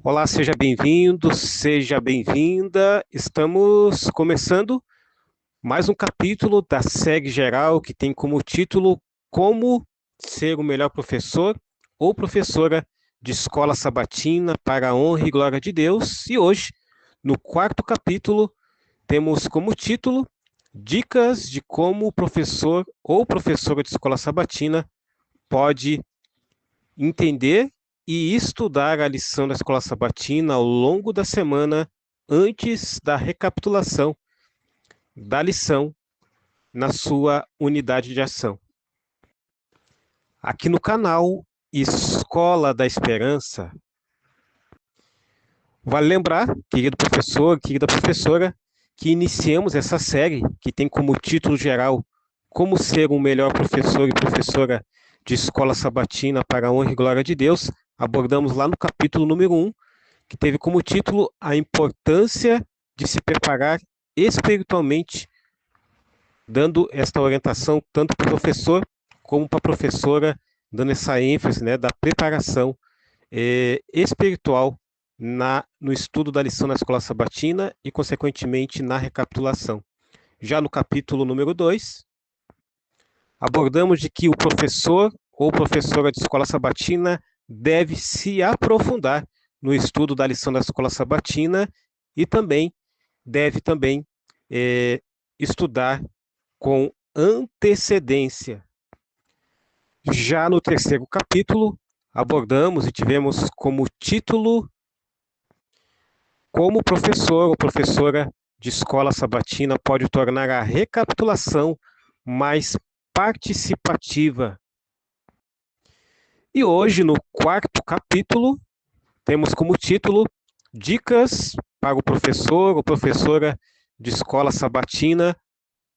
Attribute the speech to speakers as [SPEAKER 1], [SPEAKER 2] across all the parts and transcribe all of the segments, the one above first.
[SPEAKER 1] Olá, seja bem-vindo, seja bem-vinda. Estamos começando mais um capítulo da série geral que tem como título Como ser o melhor professor ou professora de escola sabatina para a honra e glória de Deus. E hoje, no quarto capítulo, temos como título Dicas de como o professor ou professora de escola sabatina pode entender e estudar a lição da escola sabatina ao longo da semana antes da recapitulação da lição na sua unidade de ação. Aqui no canal Escola da Esperança, vale lembrar, querido professor, querida professora, que iniciamos essa série que tem como título geral Como ser um melhor professor e professora de escola sabatina para a honra e glória de Deus. Abordamos lá no capítulo número 1, que teve como título a importância de se preparar espiritualmente, dando esta orientação tanto para o professor como para a professora, dando essa ênfase, né, da preparação espiritual no estudo da lição na escola sabatina e, consequentemente, na recapitulação. Já no capítulo número 2, abordamos de que o professor ou professora de escola sabatina deve se aprofundar no estudo da lição da escola sabatina e deve também estudar com antecedência. Já no terceiro capítulo, abordamos e tivemos como título Como o professor ou professora de escola sabatina pode tornar a recapitulação mais participativa. E hoje, no quarto capítulo, temos como título Dicas para o professor ou professora de escola sabatina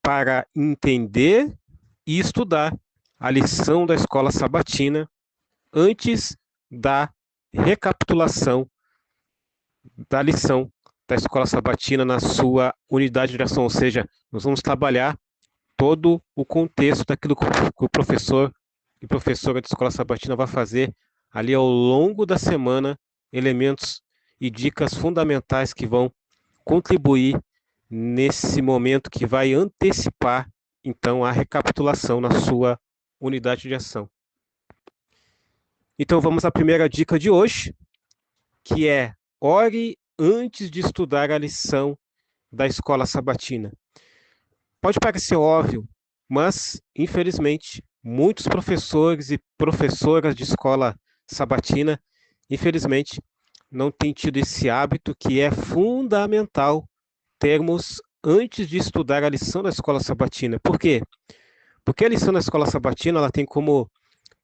[SPEAKER 1] para entender e estudar a lição da escola sabatina antes da recapitulação da lição da escola sabatina na sua unidade de ação, ou seja, nós vamos trabalhar todo o contexto daquilo que o professor e professora de escola sabatina vai fazer ali ao longo da semana, elementos e dicas fundamentais que vão contribuir nesse momento que vai antecipar, então, a recapitulação na sua unidade de ação. Então, vamos à primeira dica de hoje, que é ore antes de estudar a lição da escola sabatina. Pode parecer óbvio, mas, infelizmente, muitos professores e professoras de escola sabatina, infelizmente, não têm tido esse hábito que é fundamental termos antes de estudar a lição da escola sabatina. Por quê? Porque a lição da escola sabatina ela tem como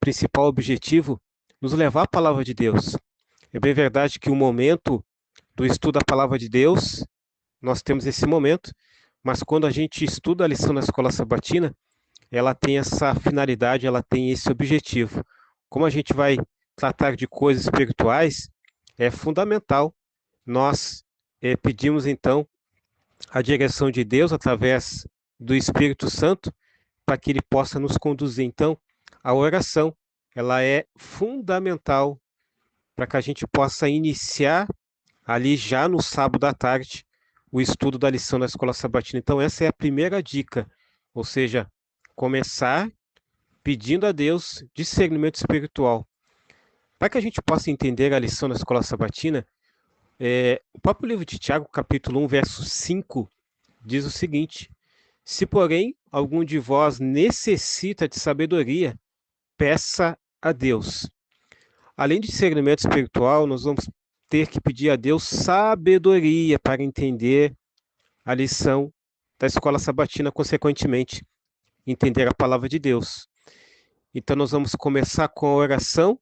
[SPEAKER 1] principal objetivo nos levar à palavra de Deus. É bem verdade que o momento do estudo da palavra de Deus, nós temos esse momento, mas quando a gente estuda a lição da escola sabatina, ela tem essa finalidade, ela tem esse objetivo. Como a gente vai tratar de coisas espirituais, é fundamental nós pedimos então a direção de Deus através do Espírito Santo para que ele possa nos conduzir. Então, a oração, ela é fundamental para que a gente possa iniciar ali já no sábado à tarde o estudo da lição da escola sabatina. Então, essa é a primeira dica, ou seja, começar pedindo a Deus discernimento espiritual. Para que a gente possa entender a lição da escola sabatina, o próprio livro de Tiago, capítulo 1, verso 5, diz o seguinte: se, porém, algum de vós necessita de sabedoria, peça a Deus. Além de discernimento espiritual, nós vamos ter que pedir a Deus sabedoria para entender a lição da escola sabatina, consequentemente, entender a palavra de Deus. Então, nós vamos começar com a oração,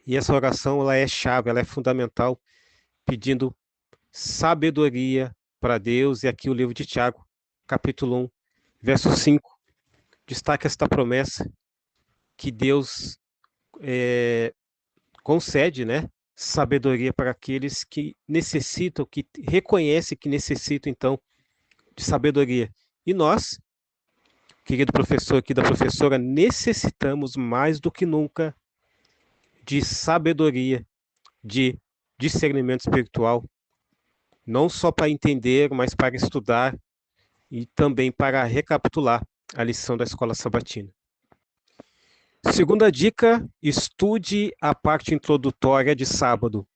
[SPEAKER 1] e essa oração ela é chave, ela é fundamental, pedindo sabedoria para Deus. E aqui o livro de Tiago, capítulo 1, verso 5, destaca esta promessa que Deus concede, né, sabedoria para aqueles que necessitam, que reconhecem que necessitam, então, de sabedoria. E nós, querido professor aqui da professora, necessitamos mais do que nunca de sabedoria, de discernimento espiritual, não só para entender, mas para estudar e também para recapitular a lição da escola sabatina. Segunda dica, estude a parte introdutória de sábado.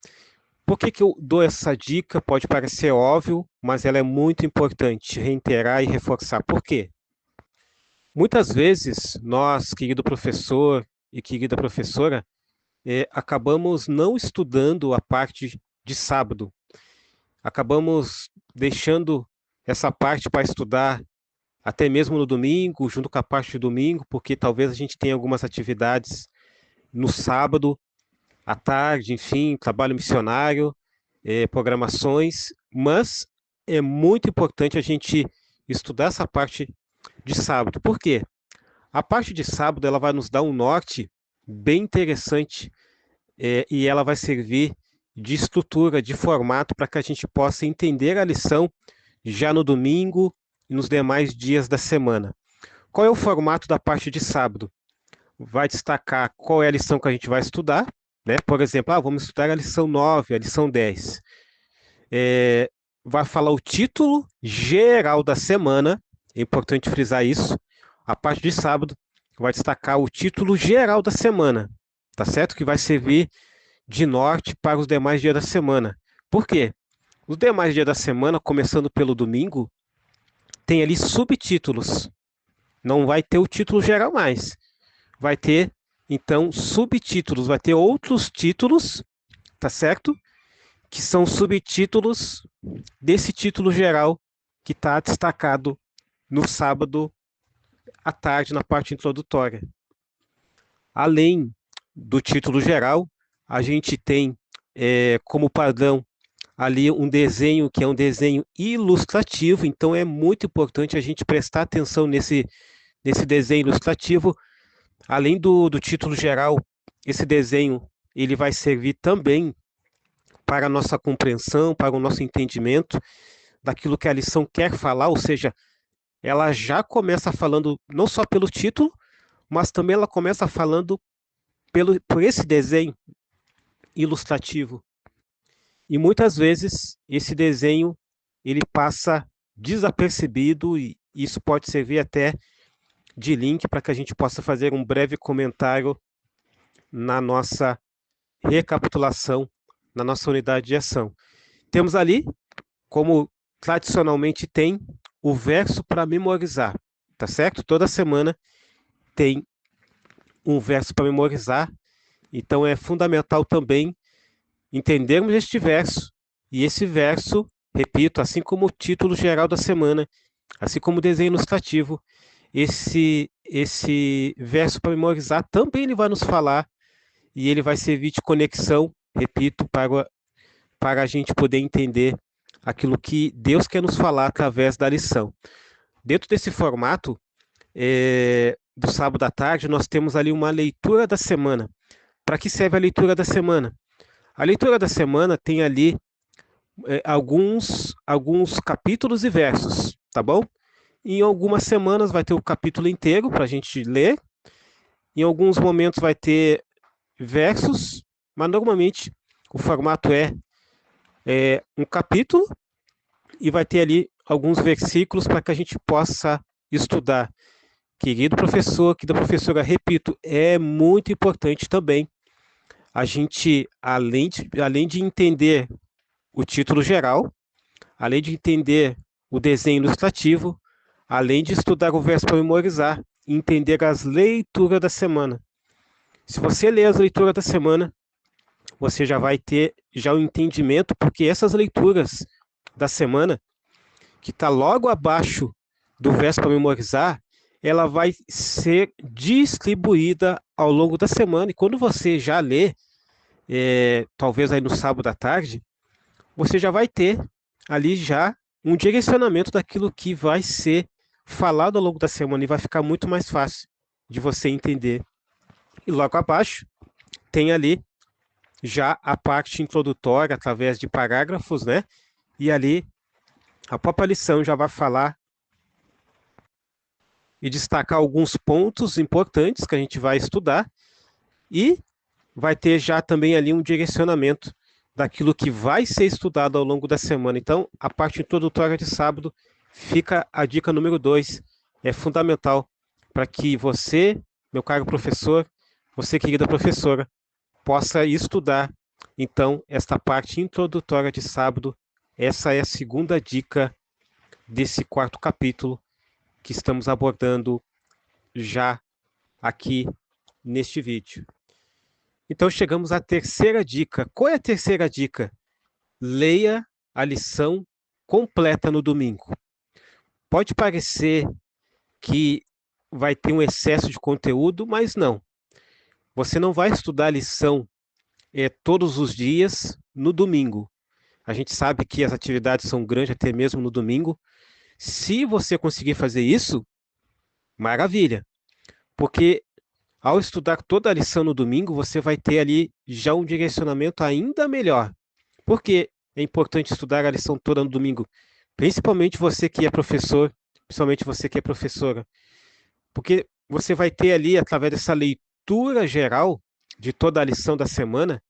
[SPEAKER 1] Por que eu dou essa dica? Pode parecer óbvio, mas ela é muito importante, reiterar e reforçar. Por quê? Muitas vezes, nós, querido professor e querida professora, acabamos não estudando a parte de sábado. Acabamos deixando essa parte para estudar até mesmo no domingo, junto com a parte de domingo, porque talvez a gente tenha algumas atividades no sábado, à tarde, enfim, trabalho missionário, programações, mas é muito importante a gente estudar essa parte de sábado. Por quê? A parte de sábado ela vai nos dar um norte bem interessante e ela vai servir de estrutura, de formato para que a gente possa entender a lição já no domingo e nos demais dias da semana. Qual é o formato da parte de sábado? Vai destacar qual é a lição que a gente vai estudar, né? Por exemplo, vamos estudar a lição 9, a lição 10. Vai falar o título geral da semana, é importante frisar isso. A parte de sábado vai destacar o título geral da semana, tá certo? Que vai servir de norte para os demais dias da semana. Por quê? Os demais dias da semana, começando pelo domingo, tem ali subtítulos. Não vai ter o título geral mais. Vai ter, então, subtítulos. Vai ter outros títulos, tá certo? Que são subtítulos desse título geral que está destacado no sábado à tarde, na parte introdutória. Além do título geral, a gente tem como padrão ali um desenho que é um desenho ilustrativo, então é muito importante a gente prestar atenção nesse desenho ilustrativo. Além do título geral, esse desenho ele vai servir também para a nossa compreensão, para o nosso entendimento daquilo que a lição quer falar, ou seja, ela já começa falando não só pelo título, mas também ela começa falando por esse desenho ilustrativo. E muitas vezes esse desenho ele passa desapercebido e isso pode servir até de link para que a gente possa fazer um breve comentário na nossa recapitulação, na nossa unidade de ação. Temos ali, como tradicionalmente tem, o verso para memorizar, tá certo? Toda semana tem um verso para memorizar, então é fundamental também entendermos este verso, e esse verso, repito, assim como o título geral da semana, assim como o desenho ilustrativo, esse verso para memorizar também ele vai nos falar, e ele vai servir de conexão, repito, para a gente poder entender aquilo que Deus quer nos falar através da lição. Dentro desse formato, do sábado à tarde, nós temos ali uma leitura da semana. Para que serve a leitura da semana? A leitura da semana tem ali alguns capítulos e versos, tá bom? Em algumas semanas vai ter o capítulo inteiro para a gente ler. Em alguns momentos vai ter versos, mas normalmente o formato é um capítulo e vai ter ali alguns versículos para que a gente possa estudar. Querido professor, querida professora, repito, é muito importante também a gente, além de entender o título geral, além de entender o desenho ilustrativo, além de estudar o verso para memorizar, entender as leituras da semana. Se você ler as leituras da semana, você já vai ter já o entendimento, porque essas leituras da semana, que está logo abaixo do verso para memorizar, ela vai ser distribuída ao longo da semana. E quando você já lê, talvez aí no sábado à tarde, você já vai ter ali já um direcionamento daquilo que vai ser falado ao longo da semana e vai ficar muito mais fácil de você entender. E logo abaixo tem ali já a parte introdutória através de parágrafos, né? E ali a própria lição já vai falar e destacar alguns pontos importantes que a gente vai estudar e vai ter já também ali um direcionamento daquilo que vai ser estudado ao longo da semana. Então, a parte introdutória de sábado fica a dica número 2. É fundamental para que você, meu caro professor, você, querida professora, possa estudar, então, esta parte introdutória de sábado. Essa é a segunda dica desse 4º capítulo que estamos abordando já aqui neste vídeo. Então, chegamos à terceira dica. Qual é a terceira dica? Leia a lição completa no domingo. Pode parecer que vai ter um excesso de conteúdo, mas não. Você não vai estudar a lição todos os dias no domingo. A gente sabe que as atividades são grandes até mesmo no domingo. Se você conseguir fazer isso, maravilha. Porque ao estudar toda a lição no domingo, você vai ter ali já um direcionamento ainda melhor. Por que é importante estudar a lição toda no domingo? Principalmente você que é professor, principalmente você que é professora. Porque você vai ter ali, através dessa leitura geral de toda a lição da semana,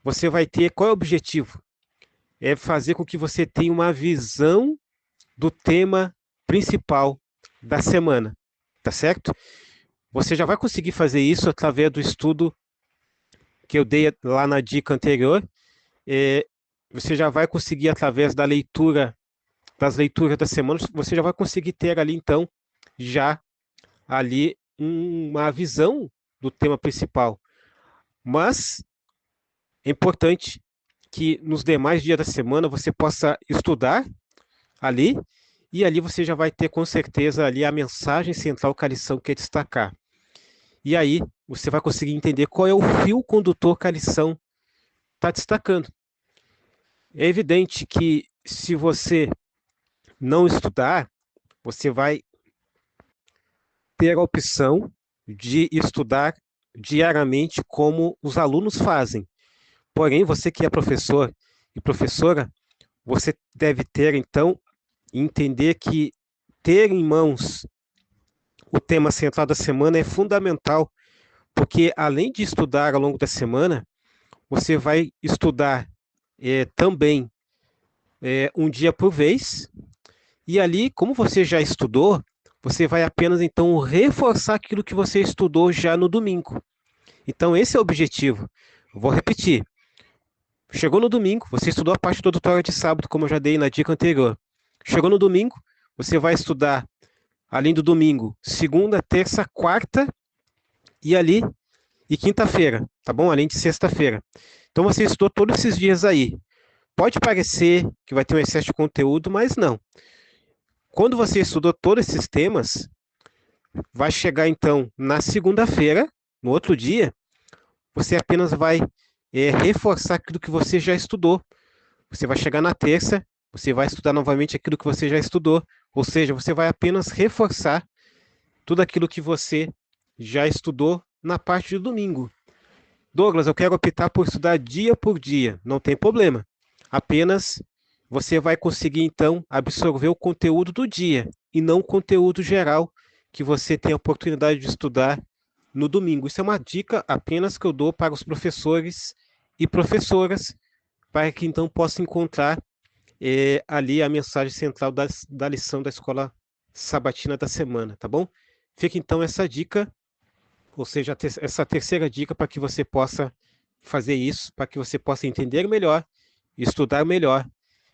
[SPEAKER 1] você vai ter, qual é o objetivo? É fazer com que você tenha uma visão do tema principal da semana, tá certo? Você já vai conseguir fazer isso através do estudo que eu dei lá na dica anterior. Você já vai conseguir, através da leitura, das leituras da semana, você já vai conseguir ter ali, então, já ali uma visão do tema principal. Mas é importante que nos demais dias da semana você possa estudar ali, e ali você já vai ter com certeza ali a mensagem central que a lição quer destacar. E aí você vai conseguir entender qual é o fio condutor que a lição está destacando. É evidente que se você não estudar, você vai ter a opção de estudar diariamente como os alunos fazem. Porém, você que é professor e professora, você deve ter, então, entender que ter em mãos o tema central da semana é fundamental, porque além de estudar ao longo da semana, você vai estudar também um dia por vez, e ali, como você já estudou, você vai apenas então reforçar aquilo que você estudou já no domingo. Então, esse é o objetivo. Vou repetir. Chegou no domingo, você estudou a parte introdutória de sábado, como eu já dei na dica anterior. Chegou no domingo, você vai estudar, além do domingo, segunda, terça, quarta e quinta-feira, tá bom? Além de sexta-feira. Então você estudou todos esses dias aí. Pode parecer que vai ter um excesso de conteúdo, mas não. Quando você estudou todos esses temas, vai chegar então na segunda-feira, no outro dia, você apenas vai reforçar aquilo que você já estudou. Você vai chegar na terça, você vai estudar novamente aquilo que você já estudou, ou seja, você vai apenas reforçar tudo aquilo que você já estudou na parte do domingo. Douglas, eu quero optar por estudar dia por dia, não tem problema. Apenas você vai conseguir então absorver o conteúdo do dia e não o conteúdo geral que você tem a oportunidade de estudar no domingo. Isso é uma dica apenas que eu dou para os professores e professoras, para que então possam encontrar ali a mensagem central da lição da escola sabatina da semana, tá bom? Fica então essa dica, ou seja, essa terceira dica para que você possa fazer isso, para que você possa entender melhor, estudar melhor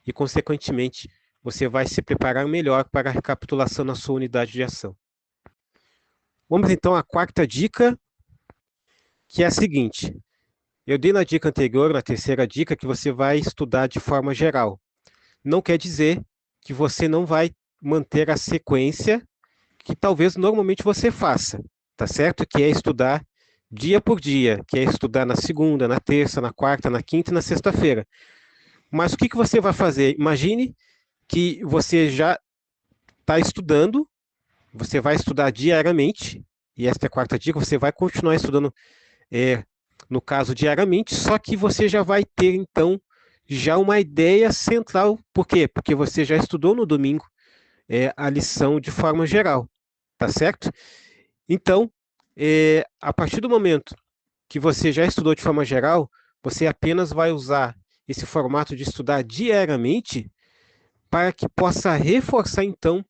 [SPEAKER 1] e, consequentemente, você vai se preparar melhor para a recapitulação na sua unidade de ação. Vamos então à quarta dica, que é a seguinte. Eu dei na dica anterior, na terceira dica, que você vai estudar de forma geral. Não quer dizer que você não vai manter a sequência que talvez normalmente você faça, tá certo? Que é estudar dia por dia, que é estudar na segunda, na terça, na quarta, na quinta e na sexta-feira. Mas o que você vai fazer? Imagine que você já está estudando, você vai estudar diariamente, e esta é a quarta dica, você vai continuar estudando, no caso, diariamente, só que você já vai ter, então, já uma ideia central. Por quê? Porque você já estudou no domingo a lição de forma geral, tá certo? Então, a partir do momento que você já estudou de forma geral, você apenas vai usar esse formato de estudar diariamente, para que possa reforçar, então,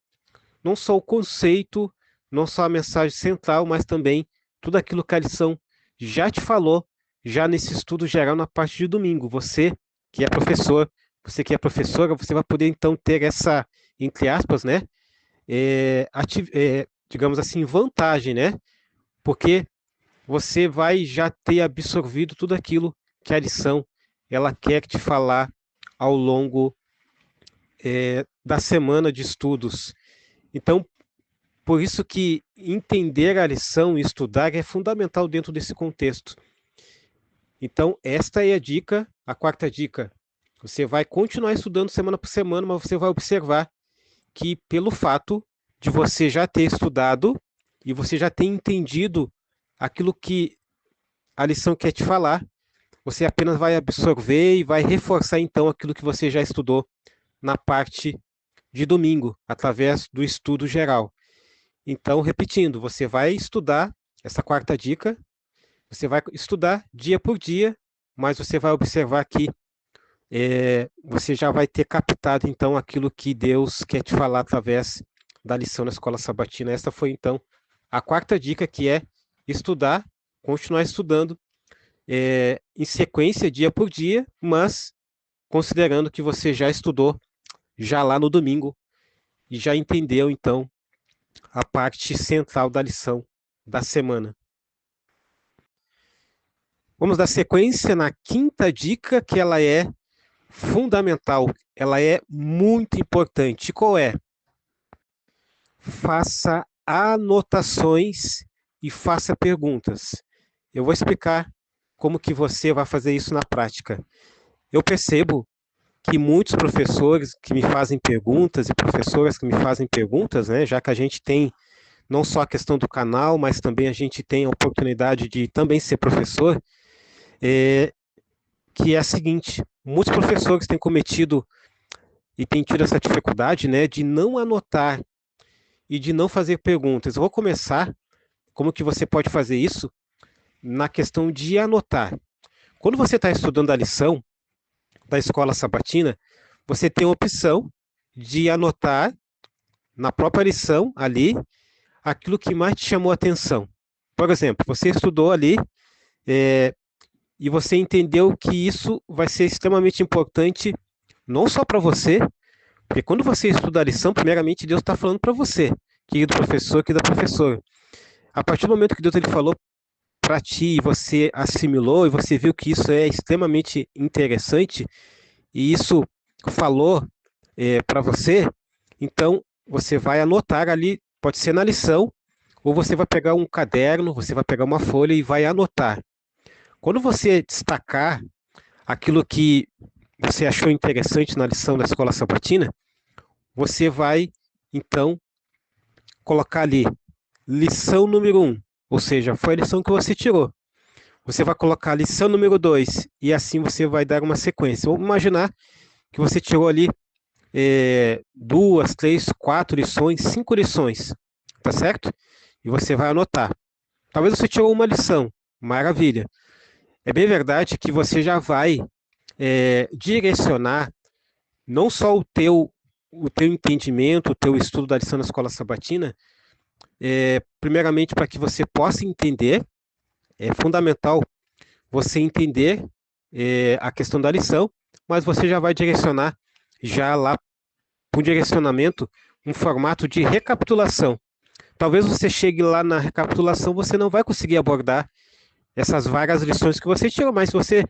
[SPEAKER 1] não só o conceito, não só a mensagem central, mas também tudo aquilo que a lição já te falou, já nesse estudo geral na parte de domingo. Você que é professor, você que é professora, você vai poder, então, ter essa, entre aspas, né, digamos assim, vantagem, né? Porque você vai já ter absorvido tudo aquilo que a lição ela quer te falar ao longo da semana de estudos. Então, por isso que entender a lição e estudar é fundamental dentro desse contexto. Então, esta é a dica, a quarta dica. Você vai continuar estudando semana por semana, mas você vai observar que pelo fato de você já ter estudado e você já ter entendido aquilo que a lição quer te falar, você apenas vai absorver e vai reforçar então aquilo que você já estudou na parte de domingo, através do estudo geral. Então, repetindo, você vai estudar essa quarta dica, você vai estudar dia por dia, mas você vai observar que você já vai ter captado então aquilo que Deus quer te falar através da lição na escola sabatina. Esta foi então a quarta dica, que é estudar, continuar estudando em sequência, dia por dia, mas considerando que você já estudou já lá no domingo e já entendeu então a parte central da lição da semana. Vamos dar sequência na quinta dica, que ela é fundamental, ela é muito importante. Qual é? Faça anotações e faça perguntas. Eu vou explicar como que você vai fazer isso na prática. Eu percebo que muitos professores que me fazem perguntas e professoras que me fazem perguntas, né, já que a gente tem não só a questão do canal, mas também a gente tem a oportunidade de também ser professor, que é a seguinte: muitos professores têm cometido e têm tido essa dificuldade, né, de não anotar e de não fazer perguntas. Eu vou começar como que você pode fazer isso na questão de anotar. Quando você está estudando a lição da escola sabatina, você tem a opção de anotar na própria lição ali aquilo que mais te chamou a atenção. Por exemplo, você estudou ali e você entendeu que isso vai ser extremamente importante não só para você, porque quando você estuda a lição, primeiramente Deus está falando para você, querido professor, querida professora. A partir do momento que Deus ele falou para ti, e você assimilou e você viu que isso é extremamente interessante e isso falou para você, então você vai anotar ali, pode ser na lição, ou você vai pegar um caderno, você vai pegar uma folha e vai anotar. Quando você destacar aquilo que você achou interessante na lição da escola sabatina, você vai, então, colocar ali lição número 1, ou seja, foi a lição que você tirou. Você vai colocar a lição número 2 e assim você vai dar uma sequência. Vamos imaginar que você tirou ali 2, 3, 4 lições, 5 lições, tá certo? E você vai anotar. Talvez você tirou uma lição, maravilha. É bem verdade que você já vai direcionar não só o teu entendimento, o teu estudo da lição na escola sabatina, primeiramente para que você possa entender, é fundamental você entender a questão da lição, mas você já vai direcionar já lá para um direcionamento, um formato de recapitulação. Talvez você chegue lá na recapitulação, você não vai conseguir abordar essas várias lições que você tirou, mas se você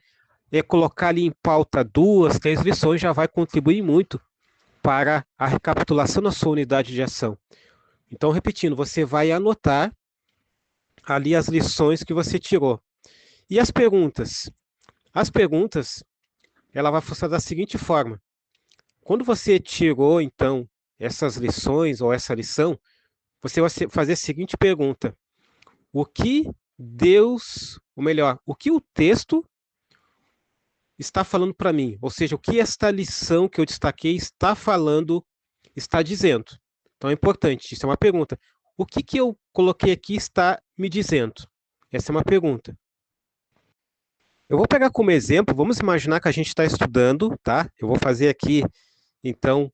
[SPEAKER 1] colocar ali em pauta 2, 3 lições, já vai contribuir muito para a recapitulação da sua unidade de ação. Então, repetindo, você vai anotar ali as lições que você tirou. E as perguntas? As perguntas, ela vai funcionar da seguinte forma. Quando você tirou, então, essas lições ou essa lição, você vai fazer a seguinte pergunta: o que Deus, ou melhor, o que o texto está falando para mim? Ou seja, o que esta lição que eu destaquei está falando, está dizendo? Então é importante, isso é uma pergunta. O que eu coloquei aqui está me dizendo? Essa é uma pergunta. Eu vou pegar como exemplo, vamos imaginar que a gente está estudando, tá? Eu vou fazer aqui, então,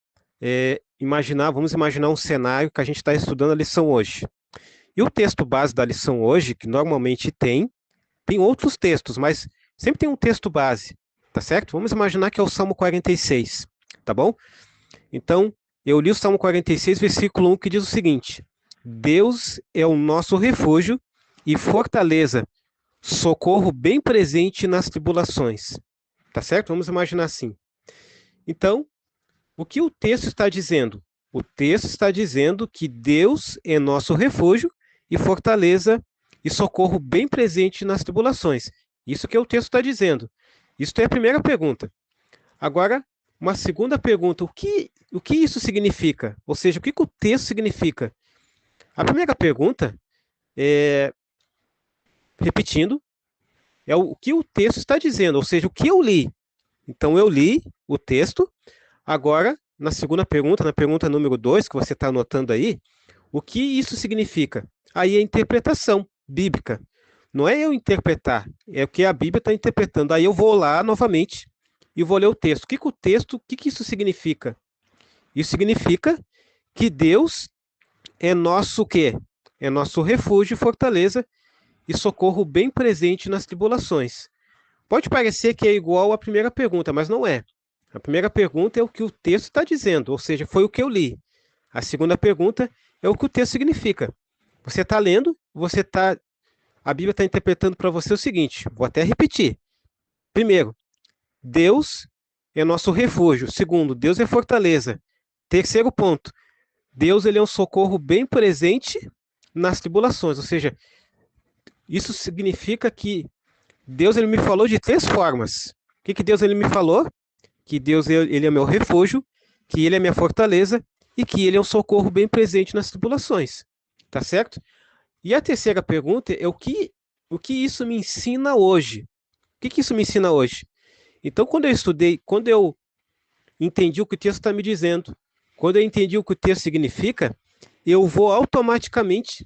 [SPEAKER 1] vamos imaginar um cenário que a gente está estudando a lição hoje. E o texto base da lição hoje, que normalmente tem outros textos, mas sempre tem um texto base, tá certo? Vamos imaginar que é o Salmo 46, tá bom? Então, eu li o Salmo 46, versículo 1, que diz o seguinte: Deus é o nosso refúgio e fortaleza, socorro bem presente nas tribulações. Tá certo? Vamos imaginar assim. Então, o que o texto está dizendo? O texto está dizendo que Deus é nosso refúgio e fortaleza e socorro bem presente nas tribulações. Isso que o texto está dizendo. Isso é a primeira pergunta. Agora, uma segunda pergunta: o que isso significa? Ou seja, o que o texto significa? A primeira pergunta, repetindo, é o que o texto está dizendo, ou seja, o que eu li. Então, eu li o texto. Agora, na segunda pergunta, na pergunta número 2, que você está anotando aí, o que isso significa? Aí é a interpretação bíblica. Não é eu interpretar, é o que a Bíblia está interpretando. Aí eu vou lá novamente e vou ler o texto. O que isso significa? Isso significa que Deus é nosso o quê? É nosso refúgio e fortaleza e socorro bem presente nas tribulações. Pode parecer que é igual à primeira pergunta, mas não é. A primeira pergunta é o que o texto está dizendo, ou seja, foi o que eu li. A segunda pergunta é o que o texto significa. Você está lendo, a Bíblia está interpretando para você o seguinte, vou até repetir. Primeiro, Deus é nosso refúgio. Segundo, Deus é fortaleza. Terceiro ponto, Deus ele é um socorro bem presente nas tribulações, ou seja, isso significa que Deus ele me falou de 3 formas. O que Deus ele me falou? Que Deus ele é meu refúgio, que ele é minha fortaleza e que ele é um socorro bem presente nas tribulações. Tá certo? E a terceira pergunta é o que isso me ensina hoje? O que isso me ensina hoje? Então, quando eu estudei, quando eu entendi o que o texto está me dizendo, quando eu entendi o que o texto significa, eu vou automaticamente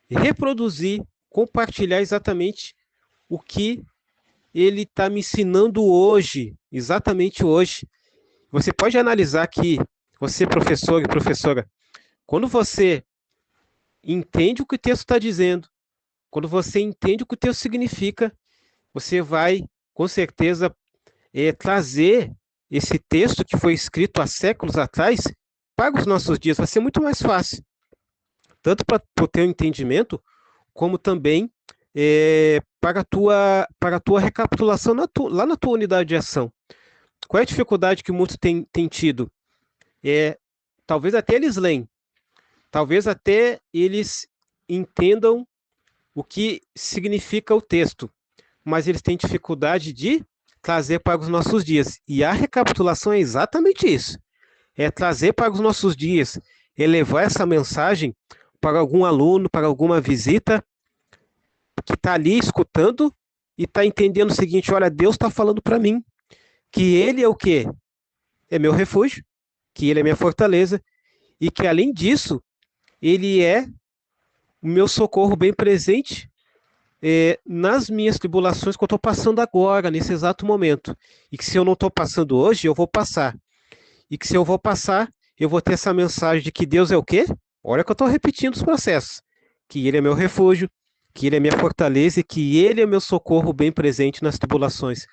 [SPEAKER 1] reproduzir, compartilhar exatamente o que ele está me ensinando hoje, exatamente hoje. Você pode analisar que você, professor e professora, quando você entende o que o texto está dizendo, quando você entende o que o texto significa, você vai, com certeza, trazer esse texto que foi escrito há séculos atrás para os nossos dias. Vai ser muito mais fácil, tanto para o teu entendimento, como também para a tua recapitulação lá na tua unidade de ação. Qual é a dificuldade que muitos têm tido? Talvez até eles leem, talvez até eles entendam o que significa o texto, mas eles têm dificuldade de trazer para os nossos dias. E a recapitulação é exatamente isso. É trazer para os nossos dias, elevar essa mensagem para algum aluno, para alguma visita, que está ali escutando e está entendendo o seguinte: olha, Deus está falando para mim que Ele é o quê? É meu refúgio, que Ele é minha fortaleza e que, além disso, Ele é o meu socorro bem presente nas minhas tribulações que eu estou passando agora, nesse exato momento. E que se eu não estou passando hoje, eu vou passar. E que se eu vou passar, eu vou ter essa mensagem de que Deus é o quê? Olha que eu estou repetindo os processos. Que Ele é meu refúgio, que Ele é minha fortaleza e que Ele é meu socorro bem presente nas tribulações.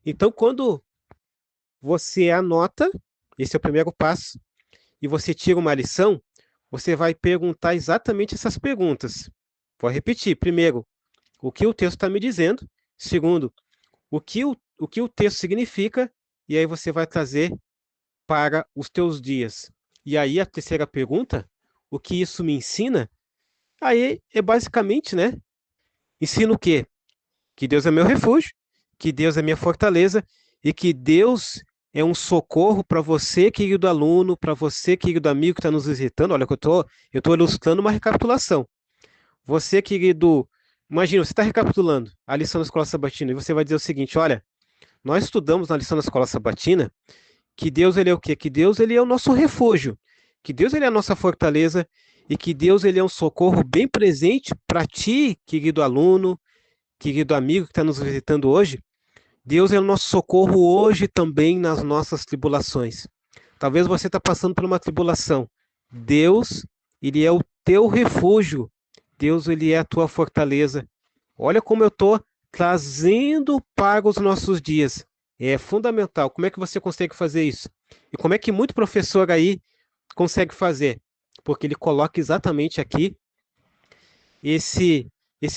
[SPEAKER 1] Então, quando você anota, esse é o primeiro passo, e você tira uma lição, você vai perguntar exatamente essas perguntas. Vou repetir. Primeiro, o que o texto está me dizendo. Segundo, o que o texto significa. E aí você vai trazer para os teus dias. E aí a terceira pergunta, o que isso me ensina? Aí é basicamente, né? Ensina o quê? Que Deus é meu refúgio, que Deus é minha fortaleza e que Deus é um socorro para você, querido aluno, para você, querido amigo que está nos visitando. Olha, que eu estou ilustrando uma recapitulação. Você, querido, imagina, você está recapitulando a lição da Escola Sabatina e você vai dizer o seguinte: olha, nós estudamos na lição da Escola Sabatina que Deus ele é o quê? Que Deus ele é o nosso refúgio, que Deus ele é a nossa fortaleza e que Deus ele é um socorro bem presente para ti, querido aluno, querido amigo que está nos visitando hoje, Deus é o nosso socorro hoje também nas nossas tribulações. Talvez você está passando por uma tribulação. Deus, Ele é o teu refúgio. Deus, Ele é a tua fortaleza. Olha como eu estou trazendo para os nossos dias. É fundamental. Como é que você consegue fazer isso? E como é que muito professor aí consegue fazer? Porque ele coloca exatamente aqui esse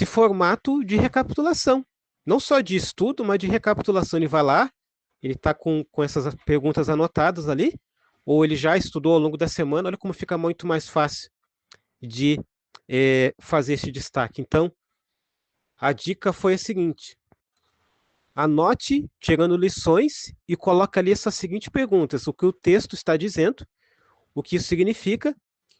[SPEAKER 1] formato de recapitulação. Não só de estudo, mas de recapitulação. Ele vai lá, ele está com essas perguntas anotadas ali, ou ele já estudou ao longo da semana, olha como fica muito mais fácil de fazer esse destaque. Então, a dica foi a seguinte: anote, tirando lições, e coloca ali essas seguintes perguntas: o que o texto está dizendo, o que isso significa,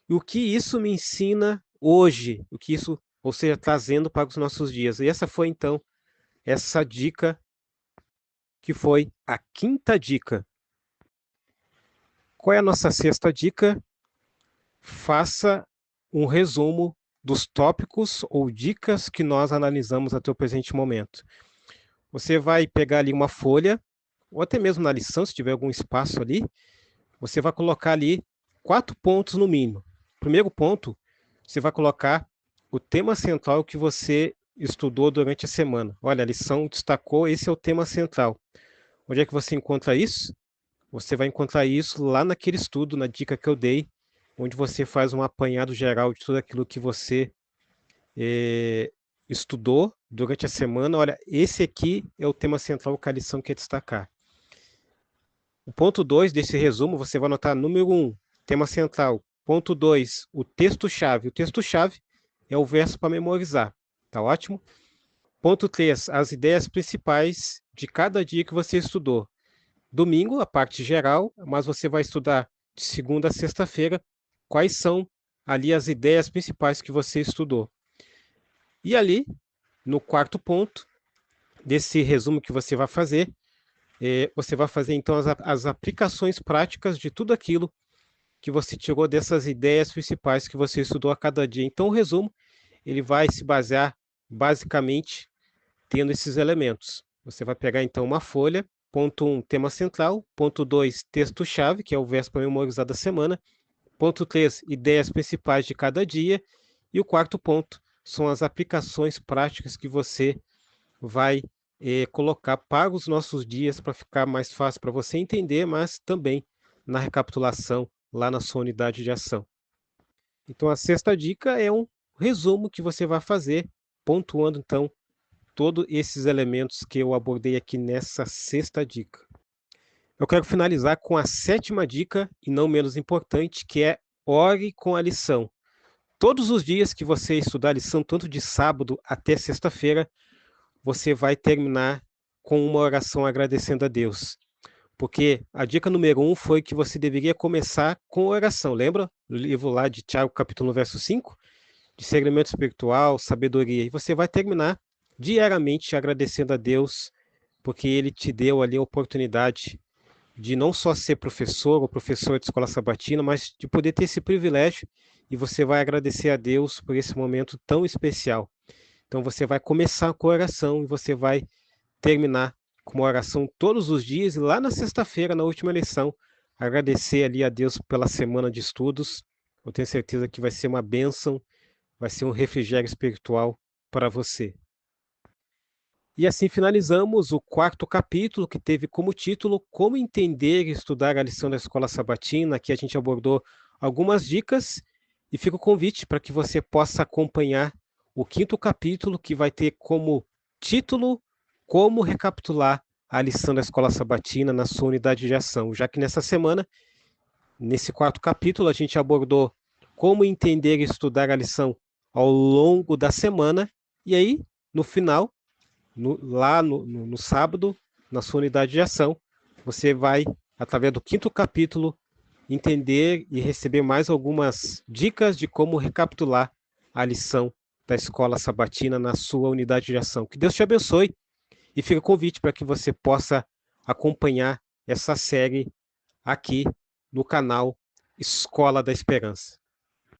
[SPEAKER 1] e o que isso me ensina hoje, o que isso, ou seja, trazendo para os nossos dias. E essa foi, então, essa dica, que foi a quinta dica. Qual é a nossa sexta dica? Faça um resumo dos tópicos ou dicas que nós analisamos até o presente momento. Você vai pegar ali uma folha, ou até mesmo na lição, se tiver algum espaço ali, você vai colocar ali 4 pontos no mínimo. Primeiro ponto, você vai colocar o tema central que você estudou durante a semana. Olha, a lição destacou, esse é o tema central. Onde é que você encontra isso? Você vai encontrar isso lá naquele estudo, na dica que eu dei, onde você faz um apanhado geral de tudo aquilo que você estudou durante a semana. Olha, esse aqui é o tema central que a lição quer destacar. O ponto 2 desse resumo, você vai anotar número 1, tema central. Ponto 2, o texto-chave. O texto-chave é o verso para memorizar. Tá ótimo? Ponto 3, as ideias principais de cada dia que você estudou. Domingo, a parte geral, mas você vai estudar de segunda a sexta-feira quais são ali as ideias principais que você estudou. E ali, no quarto ponto desse resumo que você vai fazer então as aplicações práticas de tudo aquilo que você tirou dessas ideias principais que você estudou a cada dia. Então, o resumo ele vai se basear basicamente tendo esses elementos. Você vai pegar então uma folha, ponto 1, tema central, ponto 2, texto-chave, que é o verso para memorizar da semana, ponto 3, ideias principais de cada dia, e o quarto ponto são as aplicações práticas que você vai colocar para os nossos dias, para ficar mais fácil para você entender, mas também na recapitulação lá na sua unidade de ação. Então, a sexta dica é um resumo que você vai fazer, pontuando então todos esses elementos que eu abordei aqui nessa sexta dica. Eu quero finalizar com a sétima dica, e não menos importante, que é ore com a lição. Todos os dias que você estudar a lição, tanto de sábado até sexta-feira, você vai terminar com uma oração agradecendo a Deus. Porque a dica número 1 foi que você deveria começar com oração. Lembra? No livro lá de Tiago, capítulo 1, verso 5? Discernimento espiritual, sabedoria. E você vai terminar diariamente agradecendo a Deus, porque Ele te deu ali a oportunidade de não só ser professor ou professora de escola sabatina, mas de poder ter esse privilégio, e você vai agradecer a Deus por esse momento tão especial. Então você vai começar com a oração e você vai terminar com uma oração todos os dias, e lá na sexta-feira, na última lição, agradecer ali a Deus pela semana de estudos. Eu tenho certeza que vai ser uma bênção, vai ser um refrigério espiritual para você. E assim finalizamos o quarto capítulo, que teve como título Como Entender e Estudar a Lição da Escola Sabatina. Aqui a gente abordou algumas dicas, e fica o convite para que você possa acompanhar o quinto capítulo, que vai ter como título Como Recapitular a Lição da Escola Sabatina na sua unidade de ação. Já que nessa semana, nesse quarto capítulo, a gente abordou como entender e estudar a lição ao longo da semana, e aí, no final, lá no sábado, na sua unidade de ação, você vai, através do quinto capítulo, entender e receber mais algumas dicas de como recapitular a lição da escola sabatina na sua unidade de ação. Que Deus te abençoe, e fica o convite para que você possa acompanhar essa série aqui no canal Escola da Esperança.